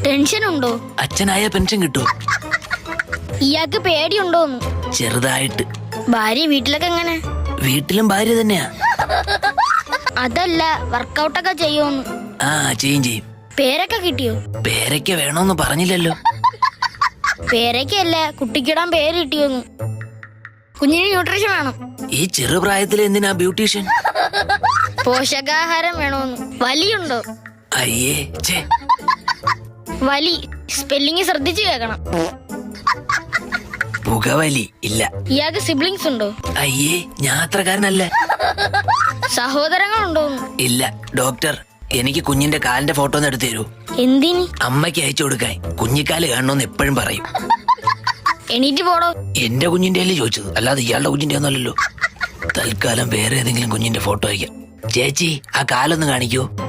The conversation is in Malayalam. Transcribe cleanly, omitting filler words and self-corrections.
ടെൻഷൻ ഉണ്ടോ? അച്ഛനായ പെൻഷൻ കിട്ടുമോ? ഇയാൾക്ക് പേടിയുണ്ടോന്ന്? ചെറുതായിട്ട്. ഭാര്യ വീട്ടിലൊക്കെ എങ്ങനെ? വീട്ടിലും ഭാര്യ തന്നെയാ. അതല്ല, വർക്കൗട്ടൊക്കെ ചെയ്യുമെന്ന്. ആ, ചെയ്യും. പേരൊക്കെ കിട്ടിയോ? പേരൊക്കെ വേണോന്ന് പറഞ്ഞില്ലല്ലോ. പേരൊക്കെയല്ല, കുട്ടിക്കിടാൻ പേര് കിട്ടിയോന്ന്. കുഞ്ഞിന് ന്യൂട്രീഷൻ വേണം. ഈ ചെറുപ്രായത്തിൽ എന്തിനാ ബ്യൂട്ടീഷ്യൻ? പോഷകാഹാരം വേണോന്ന്. വലിയുണ്ടോ? അയ്യേ, ഛേ. വലി സ്പെല്ലിങ് ശ്രദ്ധിച്ചു കേൾക്കണം. പുകവലി ഇല്ല. ഇയാൾക്ക് സിബ്ലിങ്സ് ഉണ്ടോ? അയ്യേ, ഞാൻ അത്രക്കാരനല്ല. സഹോദരങ്ങളുണ്ടോന്ന്? ഇല്ല. ഡോക്ടർ, എനിക്ക് കുഞ്ഞിന്റെ കാലിന്റെ ഫോട്ടോ ഒന്ന് എടുത്തു തരൂ. എന്തിന്? അമ്മയ്ക്ക് അയച്ചു കൊടുക്കാൻ. കുഞ്ഞിക്കാല് കാണണമെന്ന് എപ്പോഴും പറയും. എണീറ്റ് പോടോ. എന്റെ കുഞ്ഞിന്റെ അല്ലേ ചോദിച്ചത്, അല്ലാതെ ഇയാളുടെ കുഞ്ഞിന്റെ ഒന്നല്ലല്ലോ. തൽക്കാലം വേറെ ഏതെങ്കിലും കുഞ്ഞിന്റെ ഫോട്ടോ അയക്കാം. ചേച്ചി, ആ കാലൊന്ന് കാണിക്കോ?